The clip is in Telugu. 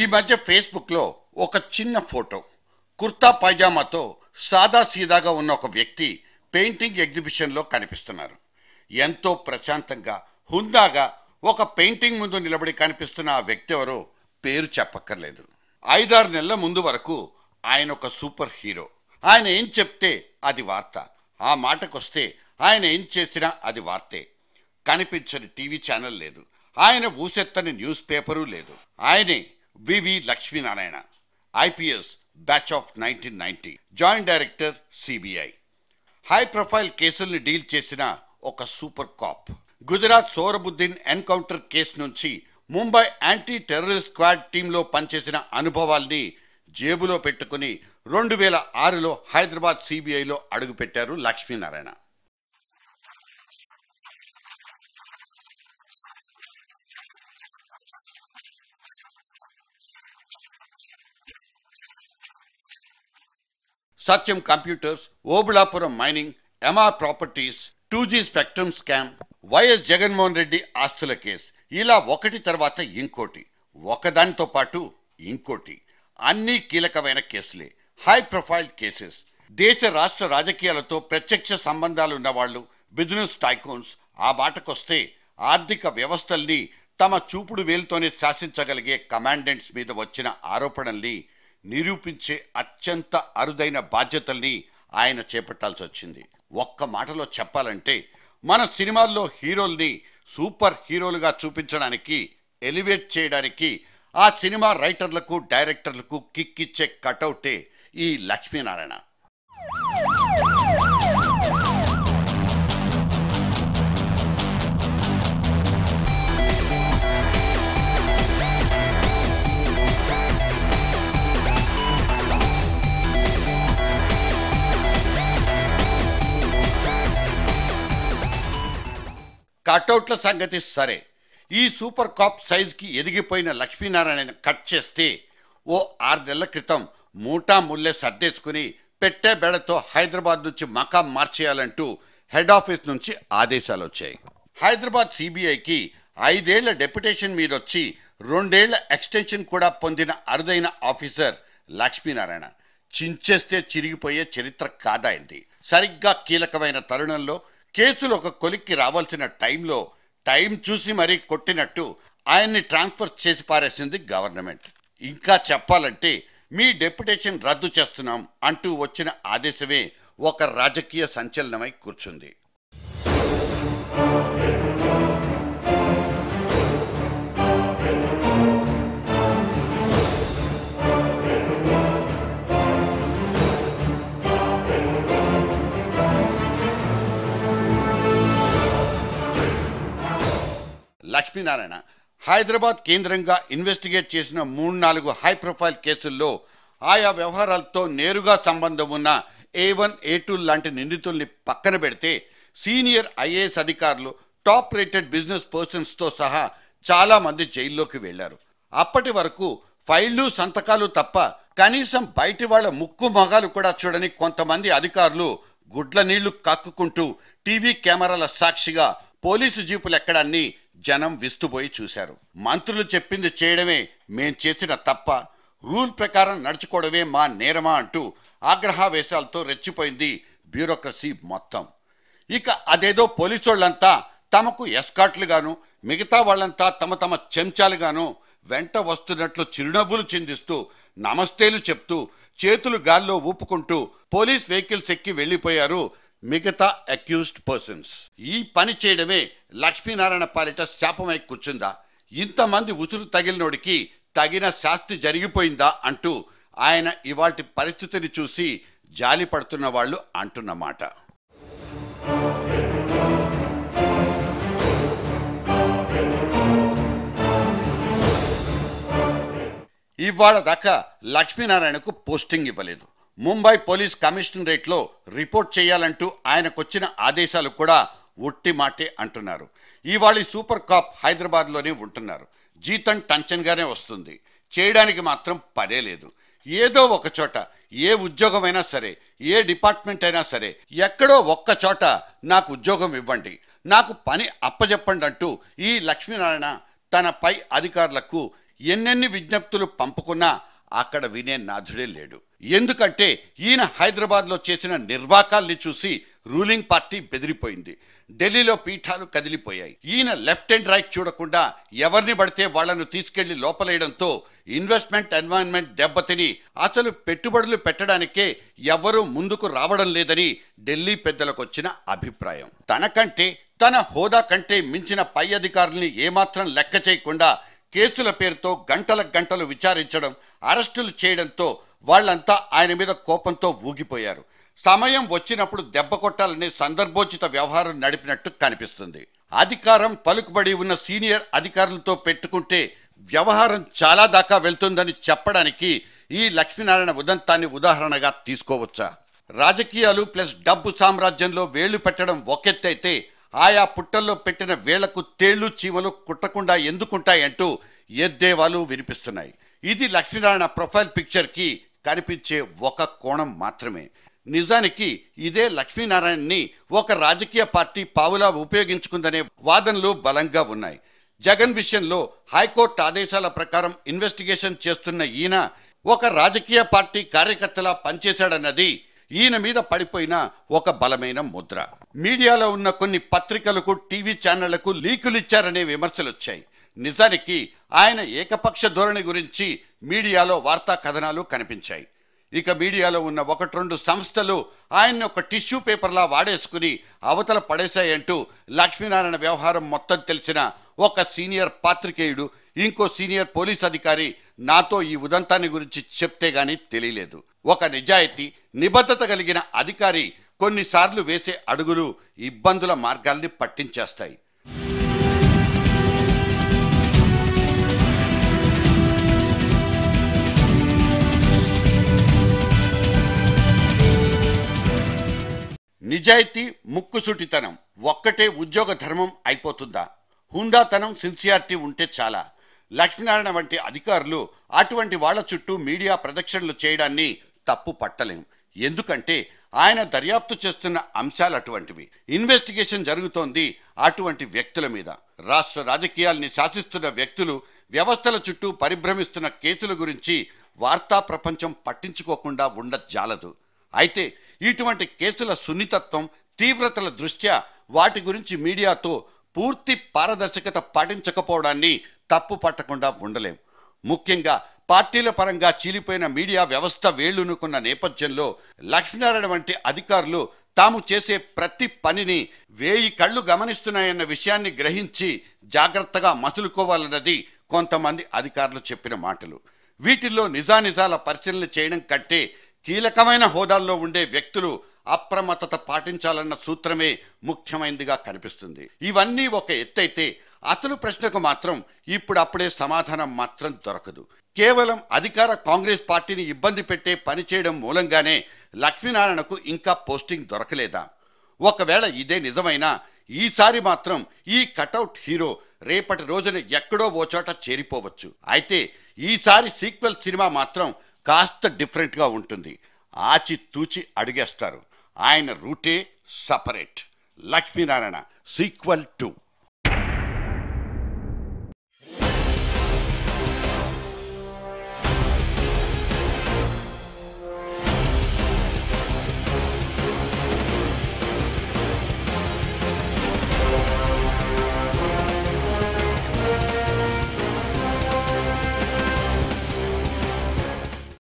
ఈ మధ్య ఫేస్బుక్లో ఒక చిన్న ఫోటో కుర్తా పైజామాతో సాదా సీదాగా ఉన్న ఒక వ్యక్తి పెయింటింగ్ ఎగ్జిబిషన్లో కనిపిస్తున్నారు. ఎంతో ప్రశాంతంగా హుందాగా ఒక పెయింటింగ్ ముందు నిలబడి కనిపిస్తున్న ఆ వ్యక్తి ఎవరో పేరు చెప్పక్కర్లేదు. 5-6 నెలల ముందు వరకు ఆయన ఒక సూపర్ హీరో. ఆయన ఏం చెప్తే అది వార్త. ఆ మాటకొస్తే ఆయన ఏం చేసినా అది వార్తే. కనిపించని టీవీ ఛానల్ లేదు, ఆయన ఊసెత్తని న్యూస్ పేపరు లేదు. ఆయనే V V Lakshminarayana, IPS batch of 1990, joint director CBI. High profile కేసుల్ని డీల్ చేసిన ఒక super cop. Gujarat Sohrabuddin encounter case నుంచి ముంబై యాంటీ టెర్రరిస్ట్ స్క్వాడ్ టీంలో పనిచేసిన అనుభవాల్ని జేబులో పెట్టుకుని 2006లో హైదరాబాద్ సిబిఐలో అడుగుపెట్టారు Lakshminarayana. Satyam computers, Obulapuram mining, MR properties, 2G spectrum scam, YS Jaganmohan Reddy ఆస్తుల కేసు, ఇలా ఒకటి తర్వాత ఇంకోటి, ఒకదానితో పాటు ఇంకోటి, అన్నీ కీలకమైన కేసులే, హై ప్రొఫైల్ కేసెస్. దేశ రాష్ట్ర రాజకీయాలతో ప్రత్యక్ష సంబంధాలున్న వాళ్ళు, బిజినెస్ టైకూన్స్, ఆ మాటకొస్తే ఆర్థిక వ్యవస్థల్ని తమ చూపుడు వేలుతోనే శాసించగలిగే కమాండెంట్స్ మీద వచ్చిన ఆరోపణల్ని నిరూపించే అత్యంత అరుదైన బాధ్యతల్ని ఆయన చేపట్టాల్సి వచ్చింది. ఒక్క మాటలో చెప్పాలంటే మన సినిమాల్లో హీరోల్ని సూపర్ హీరోలుగా చూపించడానికి, ఎలివేట్ చేయడానికి ఆ సినిమా రైటర్లకు, డైరెక్టర్లకు కిక్కిచ్చే కటౌటే ఈ లక్ష్మీనారాయణ. కటౌట్ల సంగతి సరే, ఈ సూపర్ కాప్ సైజ్కి ఎదిగిపోయిన లక్ష్మీనారాయణ కట్ చేస్తే ఓ 6 నెలల క్రితం మూటా ముల్లె సర్దేసుకుని పెట్టే బెడతో హైదరాబాద్ నుంచి మకాం మార్చేయాలంటూ హెడ్ ఆఫీస్ నుంచి ఆదేశాలు వచ్చాయి. హైదరాబాద్ సిబిఐకి 5 ఏళ్ల డెప్యుటేషన్ మీదొచ్చి 2 ఏళ్ల ఎక్స్టెన్షన్ కూడా పొందిన అరుదైన ఆఫీసర్ లక్ష్మీనారాయణ. చించేస్తే చిరిగిపోయే చరిత్ర కాదాయింది. సరిగ్గా కీలకమైన తరుణంలో, కేసులు ఒక కొలిక్కి రావాల్సిన టైంలో టైం చూసి మరీ కొట్టినట్టు ఆయన్ని ట్రాన్స్ఫర్ చేసి పారేసింది గవర్నమెంట్. ఇంకా చెప్పాలంటే మీ డెప్యుటేషన్ రద్దు చేస్తున్నాం అంటూ వచ్చిన ఆదేశమే ఒక రాజకీయ సంచలనమై కూర్చుంది. లక్ష్మీనారాయణ హైదరాబాద్ కేంద్రంగా ఇన్వెస్టిగేట్ చేసిన 3-4 హై ప్రొఫైల్ కేసుల్లో ఆయా వ్యవహారాలతో నేరుగా సంబంధం ఉన్న A1, A2 లాంటి నిందితుల్ని పక్కన పెడితే సీనియర్ ఐఏఎస్ అధికారులు, టాప్ రేటెడ్ బిజినెస్ పర్సన్స్తో సహా చాలామంది జైల్లోకి వెళ్లారు. అప్పటి వరకు ఫైళ్లు, సంతకాలు తప్ప కనీసం బయటి వాళ్ల ముక్కు మొగాలు కూడా చూడని కొంతమంది అధికారులు గుడ్ల నీళ్లు కక్కుకుంటూ టీవీ కెమెరాల సాక్షిగా పోలీసు జీపులు ఎక్కడాన్ని జనం విస్తుపోయి చూశారు. మంత్రులు చెప్పింది చేయడమే మేం చేసిన తప్ప, రూల్ ప్రకారం నడుచుకోవడమే మా నేరమా అంటూ ఆగ్రహావేశాలతో రెచ్చిపోయింది బ్యూరోక్రసీ మొత్తం. ఇక అదేదో పోలీసోళ్లంతా తమకు ఎస్కాట్లుగాను, మిగతా వాళ్ళంతా తమ తమ చెంచాలుగాను వెంట వస్తున్నట్లు చిరునవ్వులు చిందిస్తూ, నమస్తేలు చెప్తూ, చేతులు గాల్లో ఊపుకుంటూ పోలీస్ వెహికల్స్ ఎక్కి వెళ్లిపోయారు మిగతా అక్యూజ్డ్ పర్సన్స్. ఈ పని చేయడమే లక్ష్మీనారాయణ పాలిట శాపమై కూర్చుందా? ఇంతమంది ఉసురు తగిలినోడికి తగిన శాస్తి జరిగిపోయిందా అంటూ ఆయన ఇవాల్టి పరిస్థితిని చూసి జాలి పడుతున్న వాళ్ళు అంటున్నమాట. ఇవాళ దాకా లక్ష్మీనారాయణకు పోస్టింగ్ ఇవ్వలేదు. ముంబై పోలీస్ కమిషనరేట్లో రిపోర్ట్ చేయాలంటూ ఆయనకొచ్చిన ఆదేశాలు కూడా ఒట్టి మాటే అంటున్నారు. ఇవాళ సూపర్ కాప్ హైదరాబాద్లోనే ఉంటున్నారు. జీతం టంచన్గానే వస్తుంది. చేయడానికి మాత్రం పనే లేదు. ఏదో ఒక చోట, ఏ ఉద్యోగమైనా సరే, ఏ డిపార్ట్మెంట్ అయినా సరే, ఎక్కడో ఒక్క చోట నాకు ఉద్యోగం ఇవ్వండి, నాకు పని అప్పజెప్పండి అంటూ ఈ లక్ష్మీనారాయణ తన పై అధికారులకు ఎన్నెన్ని విజ్ఞప్తులు పంపుకున్నా అక్కడ వినే నాథుడే లేడు. ఎందుకంటే ఈయన హైదరాబాద్లో చేసిన నిర్వాకాల్ని చూసి రూలింగ్ పార్టీ బెదిరిపోయింది. ఢిల్లీలో పీఠాలు కదిలిపోయాయి. ఈయన లెఫ్ట్ అండ్ రైట్ చూడకుండా ఎవరిని పడితే వాళ్లను తీసుకెళ్లి లోపలేయడంతో ఇన్వెస్ట్మెంట్ ఎన్వైరన్మెంట్ దెబ్బతిని అసలు పెట్టుబడులు పెట్టడానికే ఎవరూ ముందుకు రావడం లేదని ఢిల్లీ పెద్దలకు వచ్చిన అభిప్రాయం. తనకంటే తన హోదా కంటే మించిన పై అధికారుల్ని ఏమాత్రం లెక్క చేయకుండా కేసుల పేరుతో గంటల గంటలు విచారించడం, అరెస్టులు చేయడంతో వాళ్లంతా ఆయన మీద కోపంతో ఊగిపోయారు. సమయం వచ్చినప్పుడు దెబ్బ కొట్టాలనే సందర్భోచిత వ్యవహారం నడిపినట్టు కనిపిస్తుంది. అధికారం పలుకుబడి ఉన్న సీనియర్ అధికారులతో పెట్టుకుంటే వ్యవహారం చాలా దాకా వెళ్తుందని చెప్పడానికి ఈ లక్ష్మీనారాయణ ఉదంతాన్ని ఉదాహరణగా తీసుకోవచ్చా? రాజకీయాలు ప్లస్ డబ్బు సామ్రాజ్యంలో వేళ్లు పెట్టడం ఒకెత్తైతే ఆయా పుట్టల్లో పెట్టిన వేళ్లకు తేళ్లు చీమలు కుట్టకుండా ఎందుకుంటాయంటూ ఎద్దేవాలు వినిపిస్తున్నాయి. ఇది లక్ష్మీనారాయణ ప్రొఫైల్ పిక్చర్కి కనిపించే ఒక కోణం మాత్రమే. నిజానికి ఇదే లక్ష్మీనారాయణని ఒక రాజకీయ పార్టీ పావులా ఉపయోగించుకుందనే వాదనలు బలంగా ఉన్నాయి. జగన్ విషయంలో హైకోర్టు ఆదేశాల ప్రకారం ఇన్వెస్టిగేషన్ చేస్తున్న ఈయన ఒక రాజకీయ పార్టీ కార్యకర్తలా పనిచేశాడన్నది ఈయన మీద పడిపోయిన ఒక బలమైన ముద్ర. మీడియాలో ఉన్న కొన్ని పత్రికలకు, టీవీ ఛానళ్లకు లీకులిచ్చారనే విమర్శలు వచ్చాయి. నిజానికి ఆయన ఏకపక్ష ధోరణి గురించి మీడియాలో వార్తా కథనాలు కనిపించాయి. ఇక మీడియాలో ఉన్న 1-2 సంస్థలు ఆయన్ని ఒక టిష్యూ పేపర్లా వాడేసుకుని అవతల పడేశాయంటూ లక్ష్మీనారాయణ వ్యవహారం మొత్తం తెలిసిన ఒక సీనియర్ పాత్రికేయుడు, ఇంకో సీనియర్ పోలీస్ అధికారి నాతో ఈ ఉదంతాన్ని గురించి చెప్తే గానీ తెలియలేదు. ఒక నిజాయితీ, నిబద్ధత కలిగిన అధికారి కొన్నిసార్లు వేసే అడుగులు ఇబ్బందుల మార్గాల్ని పట్టించేస్తాయి. నిజాయితీ, ముక్కుసూటితనం ఒక్కటే ఉద్యోగ ధర్మం అయిపోతుందా? హుందాతనం, సిన్సియారిటీ ఉంటే చాలా. లక్ష్మీనారాయణ వంటి అధికారులు అటువంటి వాళ్ల చుట్టూ మీడియా ప్రదక్షిణలు చేయడాన్ని తప్పు పట్టలేం. ఎందుకంటే ఆయన దర్యాప్తు చేస్తున్న అంశాలు అటువంటివి. ఇన్వెస్టిగేషన్ జరుగుతోంది అటువంటి వ్యక్తుల మీద. రాష్ట్ర రాజకీయాల్ని శాసిస్తున్న వ్యక్తులు వ్యవస్థల చుట్టూ పరిభ్రమిస్తున్న కేసుల గురించి వార్తా ప్రపంచం పట్టించుకోకుండా ఉండజాలదు. అయితే ఇటువంటి కేసుల సున్నితత్వం, తీవ్రతల దృష్ట్యా వాటి గురించి మీడియాతో పూర్తి పారదర్శకత పాటించకపోవడాన్ని తప్పు పట్టకుండా ఉండలేం. ముఖ్యంగా పార్టీల పరంగా చీలిపోయిన మీడియా వ్యవస్థ వేళ్లునుకున్న నేపథ్యంలో లక్ష్మీనారాయణ వంటి అధికారులు తాము చేసే ప్రతి పనిని 1000 కళ్ళు గమనిస్తున్నాయన్న విషయాన్ని గ్రహించి జాగ్రత్తగా మసులుకోవాలన్నది కొంతమంది అధికారులు చెప్పిన మాటలు. వీటిల్లో నిజానిజాల పరిశీలన చేయడం కంటే కీలకమైన హోదాల్లో ఉండే వ్యక్తులు అప్రమత్తత పాటించాలన్న సూత్రమే ముఖ్యమైనదిగా కనిపిస్తుంది. ఇవన్నీ ఒక ఎత్తైతే అసలు ప్రశ్నకు మాత్రం ఇప్పుడప్పుడే సమాధానం మాత్రం దొరకదు. కేవలం అధికార కాంగ్రెస్ పార్టీని ఇబ్బంది పెట్టే పని చేయడం మూలంగానే లక్ష్మీనారాయణకు ఇంకా పోస్టింగ్ దొరకలేదా? ఒకవేళ ఇదే నిజమైనా ఈసారి మాత్రం ఈ కటౌట్ హీరో రేపటి రోజున ఎక్కడో ఓ చోట చేరిపోవచ్చు. అయితే ఈసారి సీక్వెల్ సినిమా మాత్రం కాస్త డిఫరెంట్గా ఉంటుంది. ఆచి తూచి అడిగేస్తారు. ఆయన రూటే సపరేట్. లక్ష్మీనారాయణ సీక్వెల్ 2.